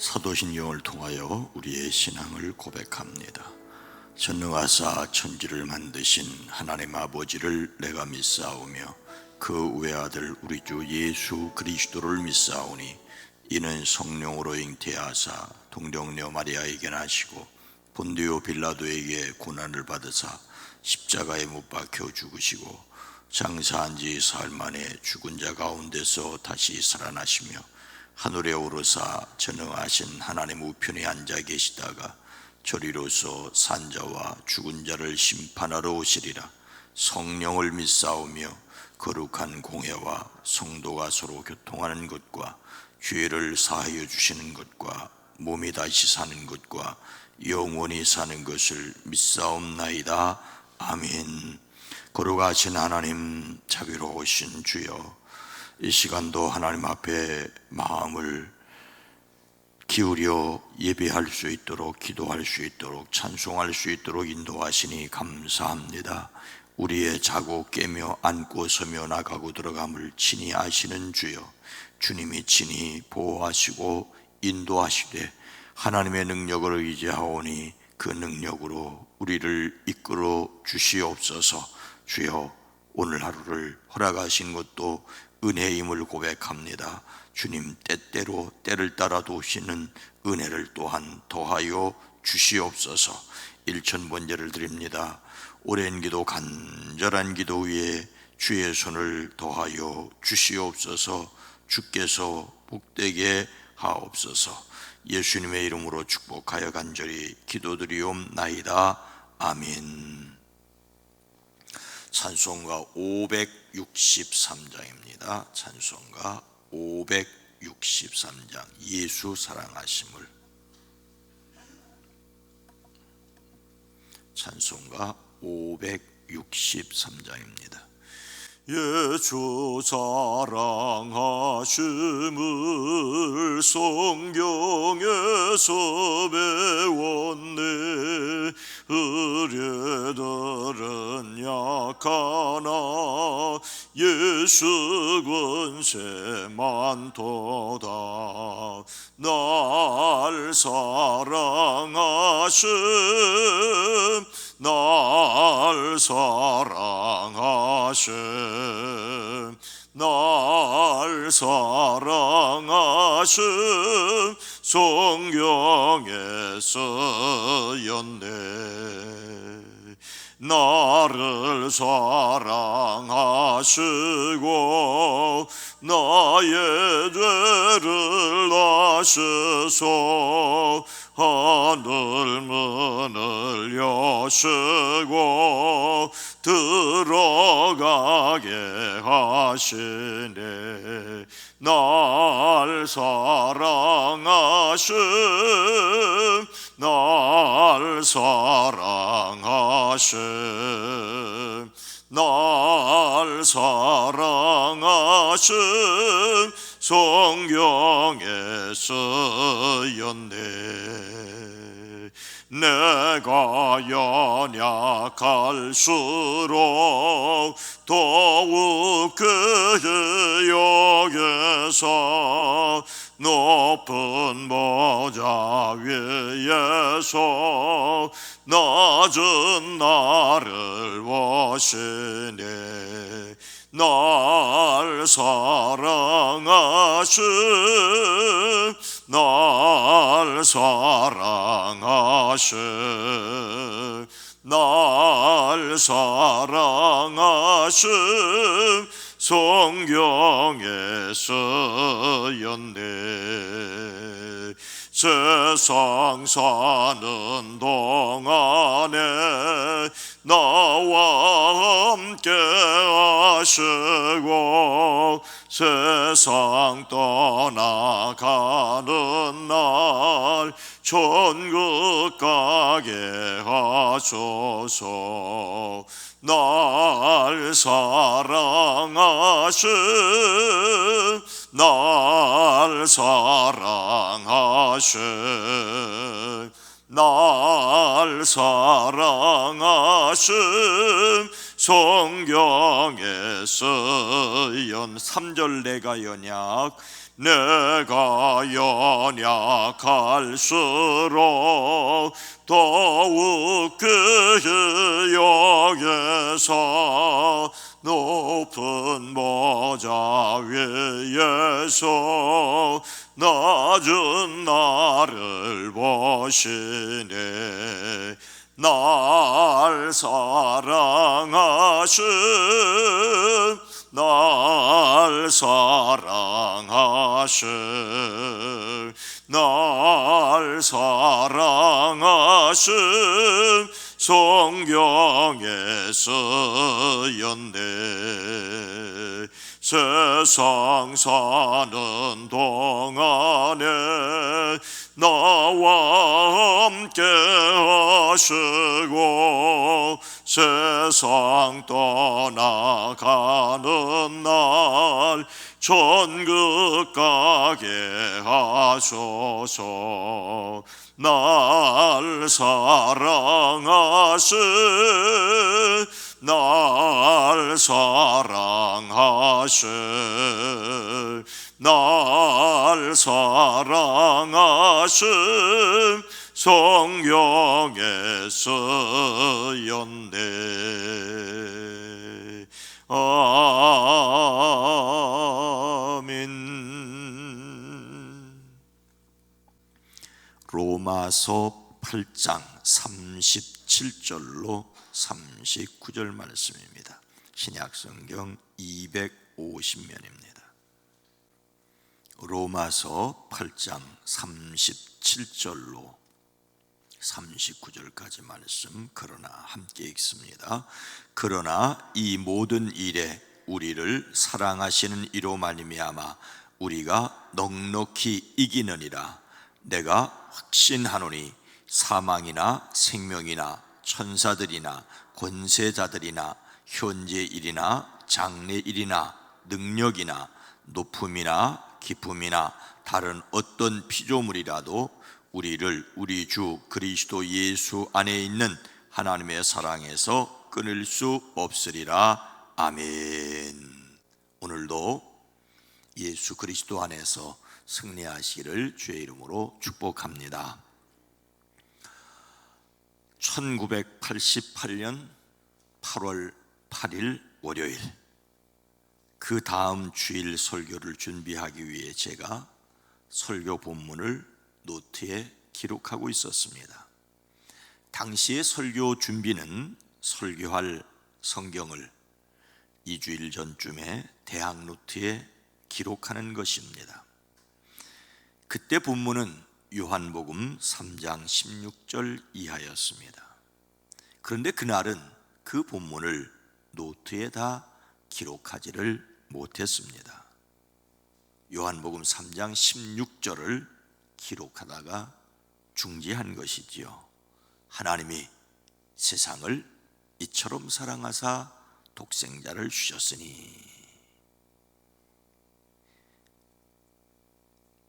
사도신경을 통하여 우리의 신앙을 고백합니다. 전능하사 천지를 만드신 하나님 아버지를 내가 믿사오며 그 외아들 우리 주 예수 그리스도를 믿사오니 이는 성령으로 잉태하사 동정녀 마리아에게 나시고 본디오 빌라도에게 고난을 받으사 십자가에 못 박혀 죽으시고 장사한 지 사흘 만에 죽은 자 가운데서 다시 살아나시며 하늘에 오르사 전능하신 하나님 우편에 앉아 계시다가 저리로서 산자와 죽은 자를 심판하러 오시리라. 성령을 믿사오며 거룩한 공회와 성도가 서로 교통하는 것과 죄를 사하여 주시는 것과 몸이 다시 사는 것과 영원히 사는 것을 믿사옵나이다. 아멘. 거룩하신 하나님, 자비로우신 주여, 이 시간도 하나님 앞에 마음을 기울여 예배할 수 있도록, 기도할 수 있도록, 찬송할 수 있도록 인도하시니 감사합니다. 우리의 자고 깨며 앉고 서며 나가고 들어감을 친히 아시는 주여, 주님이 친히 보호하시고 인도하시되 하나님의 능력을 의지하오니 그 능력으로 우리를 이끌어 주시옵소서. 주여, 오늘 하루를 허락하신 것도 은혜임을 고백합니다. 주님 때때로 때를 따라 도우시는 은혜를 또한 더하여 주시옵소서. 일천번제를 드립니다. 오랜 기도, 간절한 기도 위에 주의 손을 더하여 주시옵소서. 주께서 복되게 하옵소서. 예수님의 이름으로 축복하여 간절히 기도드리옵나이다. 아멘. 찬송가 563장입니다. 찬송가 563장, 예수 사랑하심을. 찬송가 563장입니다. 예수 사랑하심을 성경에서 배웠네. 의뢰들은 약하나 예수 권세 많도다. 날 사랑하심, 날 사랑하심, 날 사랑하심 성경에 쓰였네. 나를 사랑하시고 나의 죄를 아시소. 하늘 문을 여시고 들어가게 하시네. 날 사랑하심, 날 사랑하심, 날 사랑하심 성경에 쓰였네. 내가 연약할수록 더욱 그의 여기서 높은 보좌 위에서 낮은 나를 보시네. 날 사랑하심, 날 사랑하심, 날 사랑하심 성경에 쓰였네. 세상 사는 동안에 나와 함께 하시고 세상 떠나가는 날 천국 가게 하소서. 날 사랑하심, 날 사랑하심, 날 사랑하심 성경에 쓰연. 3절 내가 연약 내가 연약할수록 더욱 그 여기서 높은 보좌 위에서 낮은 나를 보시네. 날 사랑하신 날 사랑하신 날 사랑하신 성경에 쓰였네. 세상 사는 동안에 나와 함께 하시고 세상 떠나가는 날 천국 가게 하소서. 날 사랑하신 날 사랑하신 날 사랑하신 성경에 쓰였네. 아멘. 로마서 8장 37절로 39절 말씀입니다. 신약성경 250면입니다. 로마서 8장 37절로 39절까지 말씀, 그러나 함께 읽습니다. 그러나 이 모든 일에 우리를 사랑하시는 이로 말미암아 우리가 넉넉히 이기느니라. 내가 확신하노니 사망이나 생명이나 천사들이나 권세자들이나 현재 일이나 장래 일이나 능력이나 높음이나 깊음이나 다른 어떤 피조물이라도 우리를 우리 주 그리스도 예수 안에 있는 하나님의 사랑에서 끊을 수 없으리라. 아멘. 오늘도 예수 그리스도 안에서 승리하시기를 주의 이름으로 축복합니다. 1988년 8월 8일 월요일, 그 다음 주일 설교를 준비하기 위해 제가 설교 본문을 노트에 기록하고 있었습니다. 당시의 설교 준비는 설교할 성경을 2주일 전쯤에 대학 노트에 기록하는 것입니다. 그때 본문은 요한복음 3장 16절 이하였습니다. 그런데 그날은 그 본문을 노트에 다 기록하지를 못했습니다. 요한복음 3장 16절을 기록하다가 중지한 것이지요. 하나님이 세상을 이처럼 사랑하사 독생자를 주셨으니.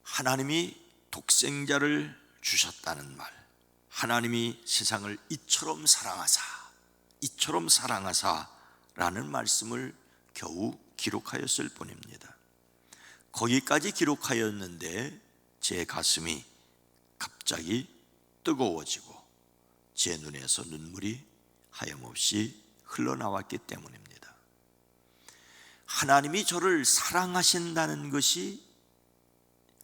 하나님이 독생자를 주셨다는 말, 하나님이 세상을 이처럼 사랑하사 라는 말씀을 겨우 기록하였을 뿐입니다. 거기까지 기록하였는데 제 가슴이 갑자기 뜨거워지고 제 눈에서 눈물이 하염없이 흘러나왔기 때문입니다. 하나님이 저를 사랑하신다는 것이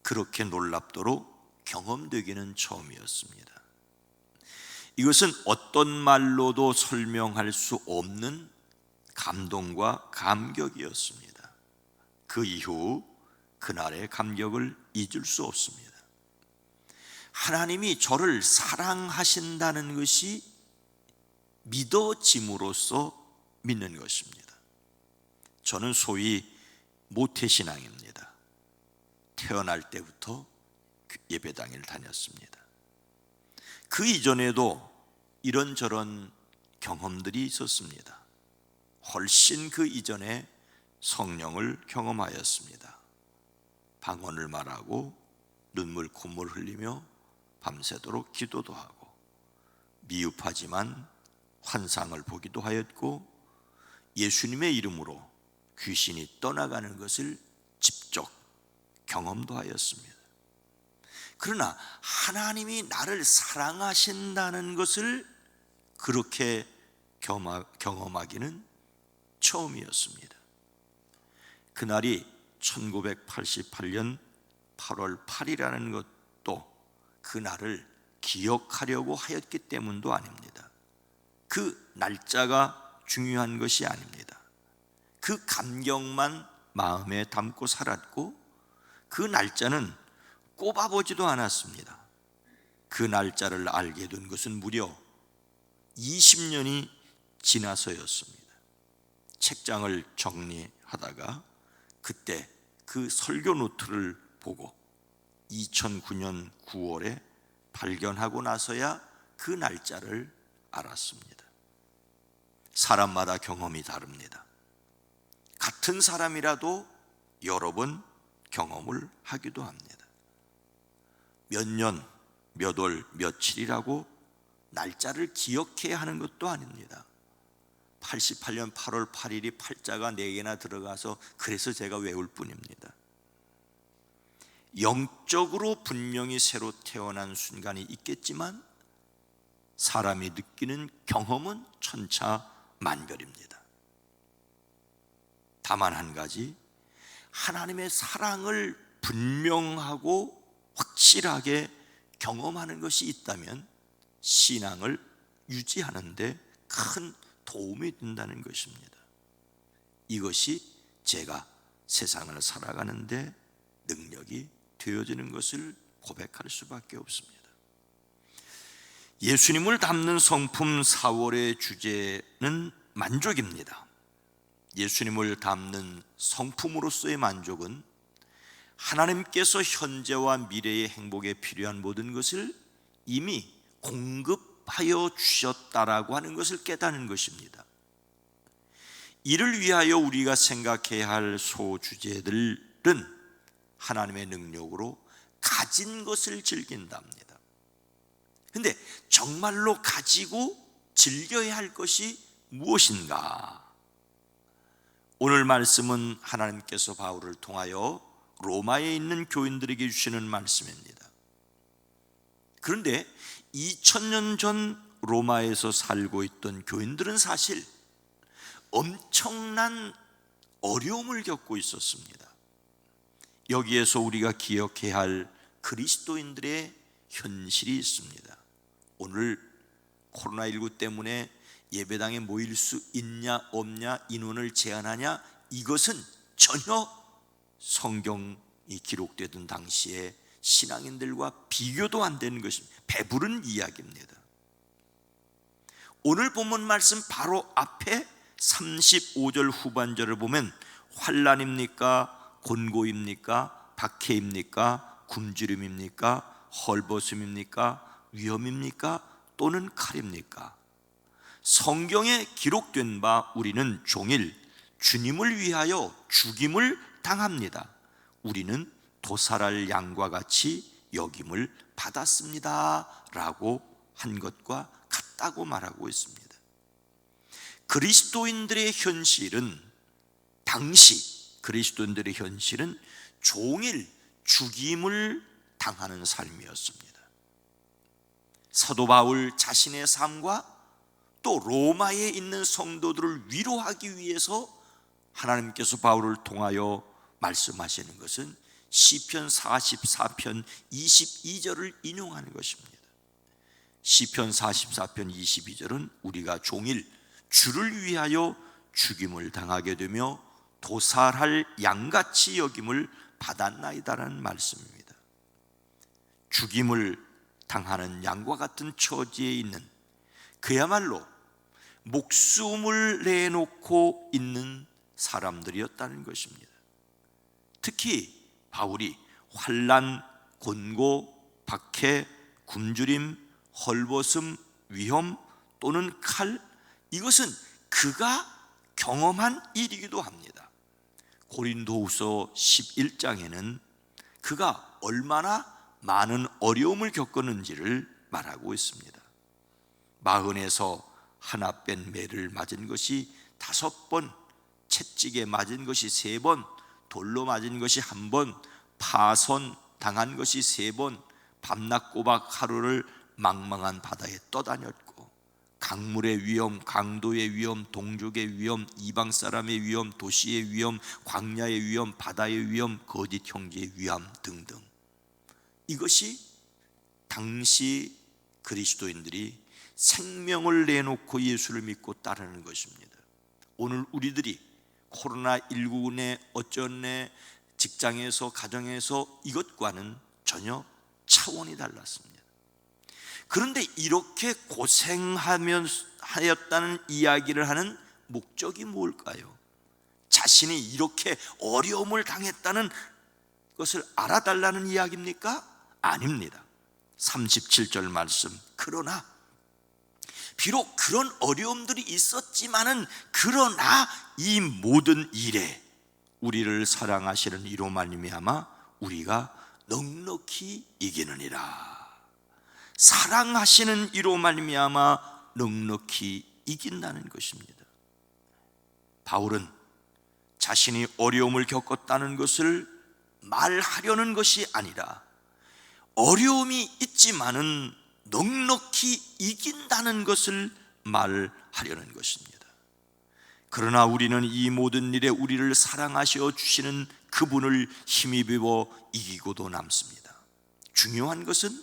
그렇게 놀랍도록 경험되기는 처음이었습니다. 이것은 어떤 말로도 설명할 수 없는 감동과 감격이었습니다. 그 이후 그날의 감격을 잊을 수 없습니다. 하나님이 저를 사랑하신다는 것이 믿어짐으로써 믿는 것입니다. 저는 소위 모태신앙입니다. 태어날 때부터 예배당을 다녔습니다. 그 이전에도 이런저런 경험들이 있었습니다. 훨씬 그 이전에 성령을 경험하였습니다. 방언을 말하고 눈물 콧물 흘리며 밤새도록 기도도 하고, 미흡하지만 환상을 보기도 하였고, 예수님의 이름으로 귀신이 떠나가는 것을 직접 경험도 하였습니다. 그러나 하나님이 나를 사랑하신다는 것을 그렇게 경험하기는 처음이었습니다. 그날이 1988년 8월 8일이라는 것도 그날을 기억하려고 하였기 때문도 아닙니다. 그 날짜가 중요한 것이 아닙니다. 그 감격만 마음에 담고 살았고 그 날짜는 꼽아보지도 않았습니다. 그 날짜를 알게 된 것은 무려 20년이 지나서였습니다. 책장을 정리하다가 그때 그 설교 노트를 보고 2009년 9월에 발견하고 나서야 그 날짜를 알았습니다. 사람마다 경험이 다릅니다. 같은 사람이라도 여러 번 경험을 하기도 합니다. 몇 년, 몇 월, 며칠이라고 날짜를 기억해야 하는 것도 아닙니다. 88년 8월 8일이 팔자가 4개나 들어가서 그래서 제가 외울 뿐입니다. 영적으로 분명히 새로 태어난 순간이 있겠지만 사람이 느끼는 경험은 천차만별입니다. 다만 한 가지, 하나님의 사랑을 분명하고 확실하게 경험하는 것이 있다면 신앙을 유지하는 데 큰 도움이 된다는 것입니다. 이것이 제가 세상을 살아가는 데 능력이 되어지는 것을 고백할 수밖에 없습니다. 예수님을 담는 성품 4월의 주제는 만족입니다. 예수님을 담는 성품으로서의 만족은 하나님께서 현재와 미래의 행복에 필요한 모든 것을 이미 공급하여 주셨다라고 하는 것을 깨닫는 것입니다. 이를 위하여 우리가 생각해야 할 소주제들은 하나님의 능력으로 가진 것을 즐긴답니다. 그런데 정말로 가지고 즐겨야 할 것이 무엇인가? 오늘 말씀은 하나님께서 바울을 통하여 로마에 있는 교인들에게 주시는 말씀입니다. 그런데 2000년 전 로마에서 살고 있던 교인들은 사실 엄청난 어려움을 겪고 있었습니다. 여기에서 우리가 기억해야 할 그리스도인들의 현실이 있습니다. 오늘 코로나19 때문에 예배당에 모일 수 있냐 없냐, 인원을 제한하냐, 이것은 전혀 성경이 기록되던 당시에 신앙인들과 비교도 안 되는 것입니다. 배부른 이야기입니다. 오늘 본문 말씀 바로 앞에 35절 후반절을 보면 환난입니까? 곤고입니까? 박해입니까? 굶주림입니까? 헐벗음입니까? 위험입니까? 또는 칼입니까? 성경에 기록된 바 우리는 종일 주님을 위하여 죽임을 당합니다. 우리는 도살할 양과 같이 여김을 받았습니다 라고 한 것과 같다고 말하고 있습니다. 그리스도인들의 현실은, 당시 그리스도인들의 현실은 종일 죽임을 당하는 삶이었습니다. 사도 바울 자신의 삶과 또 로마에 있는 성도들을 위로하기 위해서 하나님께서 바울을 통하여 말씀하시는 것은 시편 44편 22절을 인용하는 것입니다. 시편 44편 22절은 우리가 종일 주를 위하여 죽임을 당하게 되며 도살할 양같이 여김을 받았나이다라는 말씀입니다. 죽임을 당하는 양과 같은 처지에 있는, 그야말로 목숨을 내놓고 있는 사람들이었다는 것입니다. 특히 바울이 환난, 곤고, 박해, 굶주림, 헐벗음, 위험 또는 칼, 이것은 그가 경험한 일이기도 합니다. 고린도후서 11장에는 그가 얼마나 많은 어려움을 겪었는지를 말하고 있습니다. 마흔에서 하나 뺀 매를 맞은 것이 5번, 채찍에 맞은 것이 3번, 돌로 맞은 것이 1번, 파손 당한 것이 3번, 밤낮 꼬박 하루를 망망한 바다에 떠다녔고, 강물의 위험, 강도의 위험, 동족의 위험, 이방 사람의 위험, 도시의 위험, 광야의 위험, 바다의 위험, 거짓 형제의 위험 등등. 이것이 당시 그리스도인들이 생명을 내놓고 예수를 믿고 따르는 것입니다. 오늘 우리들이 코로나19네 어쩌네 직장에서 가정에서 이것과는 전혀 차원이 달랐습니다. 그런데 이렇게 고생하였다는 이야기를 하는 목적이 뭘까요? 자신이 이렇게 어려움을 당했다는 것을 알아달라는 이야기입니까? 아닙니다. 37절 말씀, 그러나 비록 그런 어려움들이 있었지만은 그러나 이 모든 일에 우리를 사랑하시는 이로 말미암아 우리가 넉넉히 이기느니라. 사랑하시는 이로 말미암아 넉넉히 이긴다는 것입니다. 바울은 자신이 어려움을 겪었다는 것을 말하려는 것이 아니라 어려움이 있지만은 넉넉히 이긴다는 것을 말하려는 것입니다. 그러나 우리는 이 모든 일에 우리를 사랑하셔 주시는 그분을 힘입어 이기고도 남습니다. 중요한 것은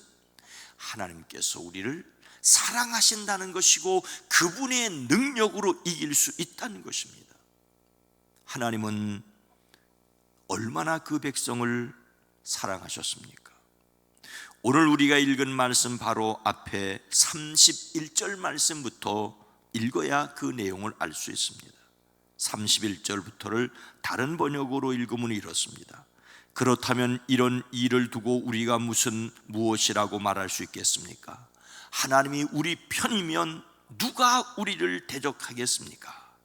하나님께서 우리를 사랑하신다는 것이고 그분의 능력으로 이길 수 있다는 것입니다. 하나님은 얼마나 그 백성을 사랑하셨습니까? 오늘 우리가 읽은 말씀 바로 앞에 31절 말씀부터 읽어야 그 내용을 알 수 있습니다. 31절부터를 다른 번역으로 읽으면 이렇습니다. 그렇다면 이런 일을 두고 우리가 무엇이라고 말할 수 있겠습니까? 하나님이 우리 편이면 누가 우리를 대적하겠습니까?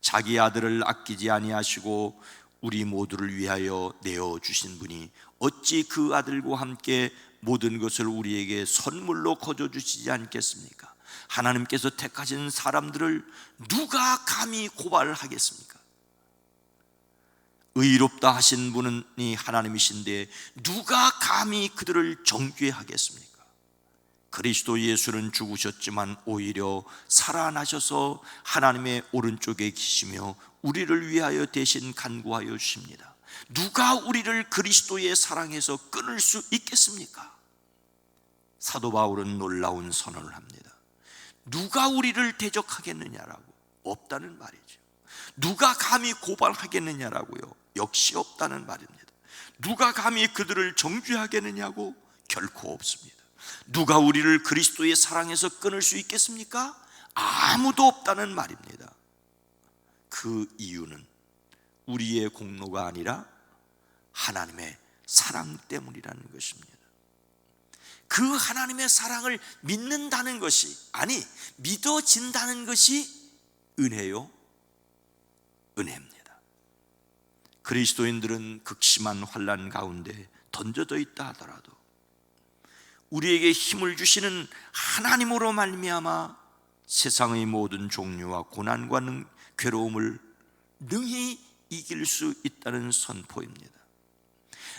자기 아들을 아끼지 아니하시고 우리 모두를 위하여 내어주신 분이 어찌 그 아들과 함께 모든 것을 우리에게 선물로 거저 주시지 않겠습니까? 하나님께서 택하신 사람들을 누가 감히 고발하겠습니까? 의롭다 하신 분이 하나님이신데 누가 감히 그들을 정죄하겠습니까? 그리스도 예수는 죽으셨지만 오히려 살아나셔서 하나님의 오른쪽에 계시며 우리를 위하여 대신 간구하여 주십니다. 누가 우리를 그리스도의 사랑에서 끊을 수 있겠습니까? 사도 바울은 놀라운 선언을 합니다. 누가 우리를 대적하겠느냐라고. 없다는 말이죠. 누가 감히 고발하겠느냐라고요. 역시 없다는 말입니다. 누가 감히 그들을 정죄하겠느냐고. 결코 없습니다. 누가 우리를 그리스도의 사랑에서 끊을 수 있겠습니까? 아무도 없다는 말입니다. 그 이유는 우리의 공로가 아니라 하나님의 사랑 때문이라는 것입니다. 그 하나님의 사랑을 믿는다는 것이, 아니 믿어진다는 것이 은혜요, 은혜입니다. 그리스도인들은 극심한 환난 가운데 던져져 있다 하더라도 우리에게 힘을 주시는 하나님으로 말미암아 세상의 모든 종류와 고난과 괴로움을 능히 이길 수 있다는 선포입니다.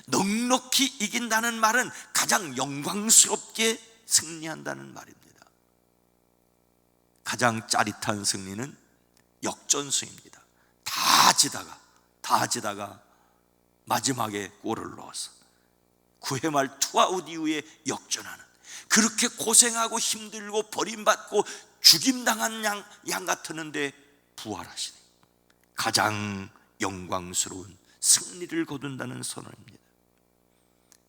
넉넉히 이긴다는 말은 가장 영광스럽게 승리한다는 말입니다. 가장 짜릿한 승리는 역전승입니다. 다 지다가 마지막에 골을 넣어서 9회 말 투아웃 이후에 역전하는, 그렇게 고생하고 힘들고 버림받고 죽임당한 양 같았는데 부활하시니 가장 영광스러운 승리를 거둔다는 선언입니다.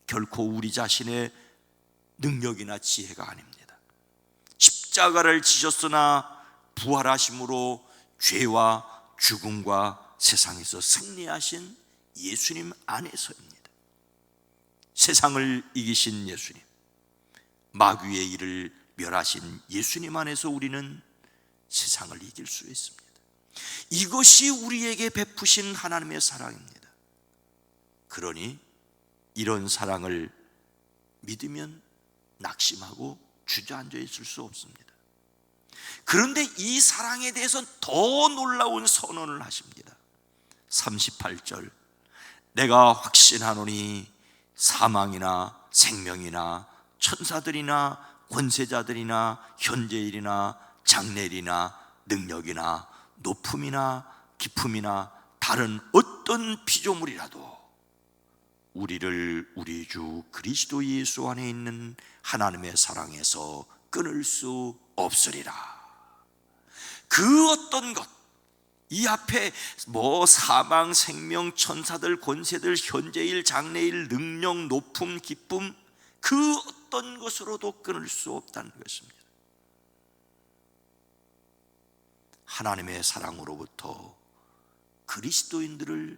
결코 우리 자신의 능력이나 지혜가 아닙니다. 십자가를 지셨으나 부활하심으로 죄와 죽음과 세상에서 승리하신 예수님 안에서입니다. 세상을 이기신 예수님, 마귀의 일을 멸하신 예수님 안에서 우리는 세상을 이길 수 있습니다. 이것이 우리에게 베푸신 하나님의 사랑입니다. 그러니 이런 사랑을 믿으면 낙심하고 주저앉아 있을 수 없습니다. 그런데 이 사랑에 대해서 더 놀라운 선언을 하십니다. 38절, 내가 확신하노니 사망이나 생명이나 천사들이나 권세자들이나 현재일이나 장래일이나 능력이나 높음이나 깊음이나 다른 어떤 피조물이라도 우리를 우리 주 그리스도 예수 안에 있는 하나님의 사랑에서 끊을 수 없으리라. 그 어떤 것, 이 앞에 사망, 생명, 천사들, 권세들, 현재일, 장래일, 능력, 높음, 기쁨, 그 어떤 것으로도 끊을 수 없다는 것입니다. 하나님의 사랑으로부터 그리스도인들을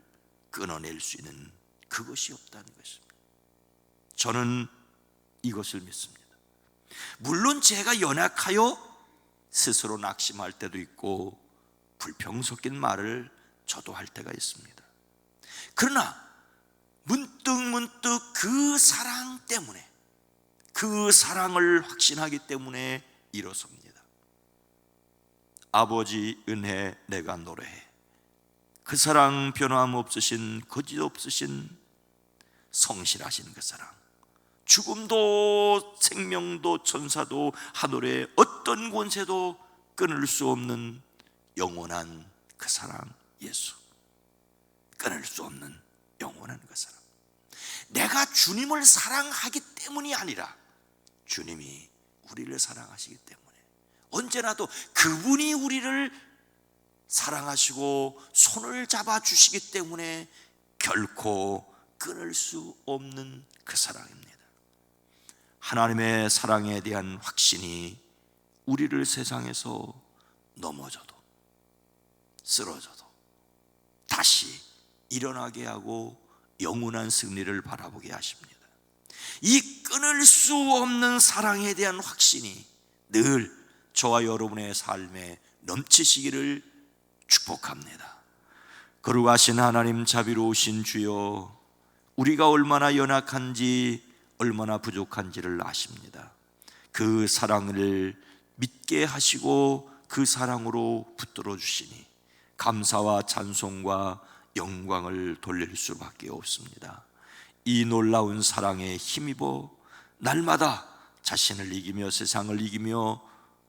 끊어낼 수 있는 그것이 없다는 것입니다. 저는 이것을 믿습니다. 물론 제가 연약하여 스스로 낙심할 때도 있고 불평 섞인 말을 저도 할 때가 있습니다. 그러나 문득 그 사랑 때문에, 그 사랑을 확신하기 때문에 일어섭니다. 아버지 은혜 내가 노래해. 그 사랑 변함 없으신, 거짓 없으신, 성실하신 그 사랑, 죽음도 생명도 천사도 하늘의 어떤 권세도 끊을 수 없는 영원한 그 사랑, 예수. 끊을 수 없는 영원한 그 사랑. 내가 주님을 사랑하기 때문이 아니라 주님이 우리를 사랑하시기 때문에, 언제나도 그분이 우리를 사랑하시고 손을 잡아주시기 때문에 결코 끊을 수 없는 그 사랑입니다. 하나님의 사랑에 대한 확신이 우리를 세상에서 넘어져도 쓰러져도 다시 일어나게 하고 영원한 승리를 바라보게 하십니다. 이 끊을 수 없는 사랑에 대한 확신이 늘 저와 여러분의 삶에 넘치시기를 축복합니다. 거룩하신 하나님, 자비로우신 주여, 우리가 얼마나 연약한지, 얼마나 부족한지를 아십니다. 그 사랑을 믿게 하시고 그 사랑으로 붙들어 주시니 감사와 찬송과 영광을 돌릴 수밖에 없습니다. 이 놀라운 사랑에 힘입어 날마다 자신을 이기며 세상을 이기며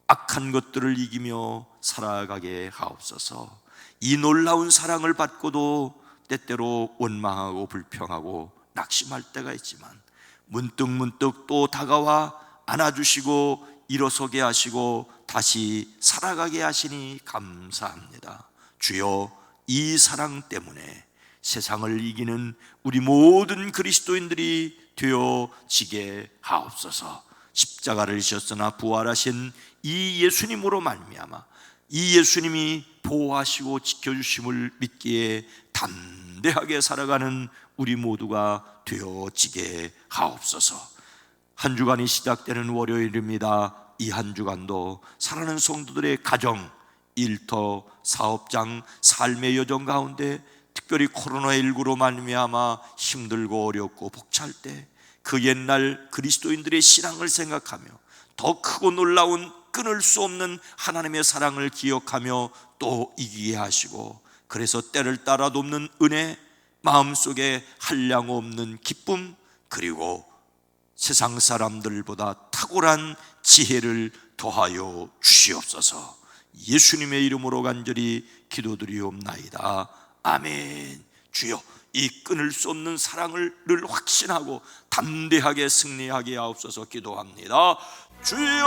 악한 것들을 이기며 살아가게 하옵소서. 이 놀라운 사랑을 받고도 때때로 원망하고 불평하고 낙심할 때가 있지만 문득 또 다가와 안아주시고 일어서게 하시고 다시 살아가게 하시니 감사합니다. 주여, 이 사랑 때문에 세상을 이기는 우리 모든 그리스도인들이 되어지게 하옵소서. 십자가를 지셨으나 부활하신 이 예수님으로 말미암아 이 예수님이 보호하시고 지켜주심을 믿기에 담대하게 살아가는 우리 모두가 되어지게 하옵소서. 한 주간이 시작되는 월요일입니다. 이 한 주간도 사랑하는 성도들의 가정, 일터, 사업장, 삶의 여정 가운데 특별히 코로나19로 말미암아 힘들고 어렵고 벅찰 때 그 옛날 그리스도인들의 신앙을 생각하며 더 크고 놀라운 끊을 수 없는 하나님의 사랑을 기억하며 또 이기게 하시고, 그래서 때를 따라 돕는 은혜, 마음속에 한량 없는 기쁨, 그리고 세상 사람들보다 탁월한 지혜를 더하여 주시옵소서. 예수님의 이름으로 간절히 기도드리옵나이다. 아멘. 주여, 이 끊을 수 없는 사랑을 늘 확신하고 담대하게 승리하게 하옵소서. 기도합니다. 주여.